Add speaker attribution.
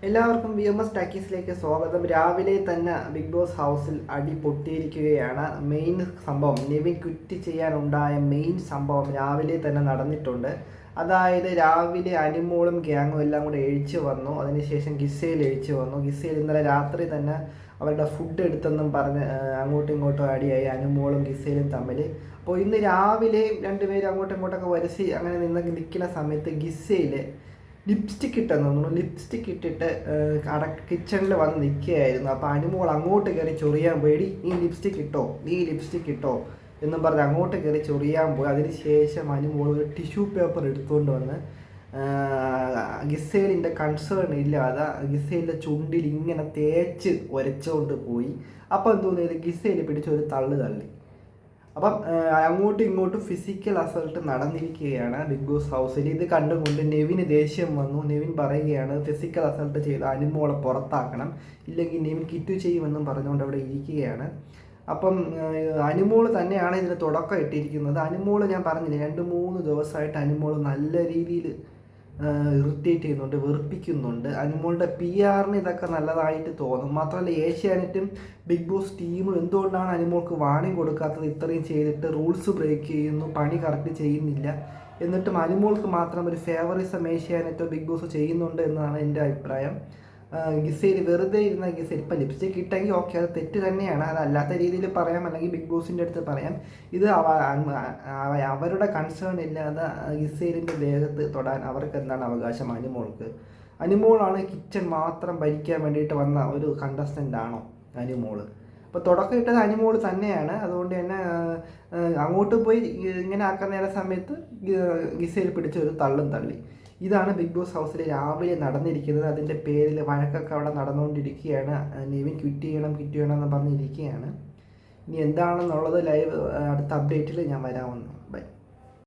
Speaker 1: എല്ലാവർക്കും VMS ടാക്കീസിലേക്ക് സ്വാഗതം. രാവിലെ തന്നെ ബിഗ് ബോസ് ഹൗസിൽ അടി പൊട്ടിയിരിക്കുകയാണ്. മെയിൻ സംഭവം നെവിൻ ക്വിറ്റ് ചെയ്യാനുണ്ടായ മെയിൻ സംഭവം രാവിലെ തന്നെ നടന്നിട്ടുണ്ട്. അതായത് രാവിലെ അനുമോളും ഗ്യാങ്ങും എല്ലാം കൂടെ എഴിച്ചു വന്നു. അതിനുശേഷം ഗിസയിൽ എഴിച്ചു വന്നു. ഗിസയിൽ ഇന്നലെ രാത്രി തന്നെ അവരുടെ ഫുഡ് എടുത്തെന്നും പറഞ്ഞ് അങ്ങോട്ടും ഇങ്ങോട്ടും അടിയായി അനുമോളും ഗിസയിലും തമ്മിൽ. അപ്പോൾ ഇന്ന് രാവിലെ രണ്ടുപേരും അങ്ങോട്ടും ഇങ്ങോട്ടൊക്കെ വരസി അങ്ങനെ നിൽക്കുന്ന സമയത്ത് ഗിസയിൽ ലിപ്സ്റ്റിക് ഇട്ടെന്ന് തോന്നുന്നു. ലിപ്സ്റ്റിക് ഇട്ടിട്ട് കിച്ചണിൽ വന്ന് നിൽക്കുകയായിരുന്നു. അപ്പോൾ അനുമോൾ അങ്ങോട്ട് കയറി ചൊറിയാൻ പോയി, നീ ലിപ്സ്റ്റിക് ഇട്ടോ എന്നും പറഞ്ഞ് അങ്ങോട്ട് കയറി ചൊറിയാൻ പോയി. അതിന് ശേഷം അനുമോൾ ഒരു ടിഷ്യൂ പേപ്പർ എടുത്തുകൊണ്ട് വന്ന് ഗിസേലിൻ്റെ കൺസേൺ ഇല്ലാതെ ഗിസേലിൻ്റെ ചുണ്ടിൽ ഇങ്ങനെ തേച്ച് ഉരച്ചുകൊണ്ട് പോയി. അപ്പോൾ എന്തോന്നിയത്, ഗിസേൽ പിടിച്ചൊരു തള്ളി. അപ്പം അങ്ങോട്ടും ഇങ്ങോട്ടും ഫിസിക്കൽ അസൾട്ട് നടന്നിരിക്കുകയാണ് ബിഗ് ബോസ് ഹൗസിൽ. ഇത് കണ്ടുകൊണ്ട് നെവിന് ദേഷ്യം വന്നു. നെവിൻ പറയുകയാണ് ഫിസിക്കൽ അസൾട്ട് ചെയ്ത് അനുമോളെ പുറത്താക്കണം, ഇല്ലെങ്കിൽ നെവിൻ കിറ്റ് ചെയ്യുമെന്നും പറഞ്ഞുകൊണ്ട് അവിടെ ഇരിക്കുകയാണ്. അപ്പം അനുമോൾ തന്നെയാണ് ഇതിന് തുടക്കം ഇട്ടിരിക്കുന്നത്. അനുമോൾ ഞാൻ പറഞ്ഞില്ലേ, 2-3 ദിവസമായിട്ട് അനുമോൾ നല്ല രീതിയിൽ ഇറിറ്റേറ്റ് ചെയ്യുന്നുണ്ട്, വെറുപ്പിക്കുന്നുണ്ട്. അനുമോളുടെ PR-ന് ഇതൊക്കെ നല്ലതായിട്ട് തോന്നും. മാത്രമല്ല ഏഷ്യാനെറ്റും ബിഗ് ബോസ് ടീമും എന്തുകൊണ്ടാണ് അനുമോൾക്ക് വാണിംഗ് കൊടുക്കാത്തത്, ഇത്രയും ചെയ്തിട്ട് റൂൾസ് ബ്രേക്ക് ചെയ്യുന്നു, പണി കറക്റ്റ് ചെയ്യുന്നില്ല, എന്നിട്ടും അനുമോൾക്ക് മാത്രം ഒരു ഫേവറിസം ഏഷ്യാനെറ്റോ ബിഗ് ബോസ് ചെയ്യുന്നുണ്ട് എന്നാണ് എൻ്റെ അഭിപ്രായം. ഗിസയിൽ വെറുതെ ഇരുന്ന ഗിസയിൽ ഇപ്പം ലിപ്സ്റ്റിക് ഇട്ടെങ്കിൽ ഓക്കെ, അത് തെറ്റ് തന്നെയാണ്. അതല്ലാത്ത രീതിയിൽ പറയാം, അല്ലെങ്കിൽ ബിഗ് ബോസിൻ്റെ അടുത്ത് പറയാം. ഇത് അവരുടെ കൺസേൺ ഇല്ലാതെ ഗിസൈലിൻ്റെ ദേഹത്ത് തൊടാൻ അവർക്ക് എന്താണ് അവകാശം? അനുമോളാണ് കിച്ചൺ മാത്രം ഭരിക്കാൻ വേണ്ടിയിട്ട് വന്ന ഒരു കണ്ടസ്റ്റൻ്റ് ആണോ അനുമോള്? അപ്പോൾ തുടക്കം ഇട്ടത് അനുമോൾ തന്നെയാണ്. അതുകൊണ്ട് തന്നെ അങ്ങോട്ട് പോയി ഇങ്ങനെ ആക്കുന്ന സമയത്ത് ഗിസയിൽ പിടിച്ച ഒരു തള്ളി. ഇതാണ് ബിഗ് ബോസ് ഹൗസിൽ രാവിലെ നടന്നിരിക്കുന്നത്. അതിൻ്റെ പേരിൽ വഴക്കൊക്കെ അവിടെ നടന്നുകൊണ്ടിരിക്കുകയാണ്. നെവിൻ ക്വിറ്റ് ചെയ്യണം എന്ന് പറഞ്ഞിരിക്കുകയാണ്. ഇനി എന്താണെന്നുള്ളത് ലൈവ് അടുത്ത അപ്ഡേറ്റിൽ ഞാൻ വരാമെന്ന്. ബൈ.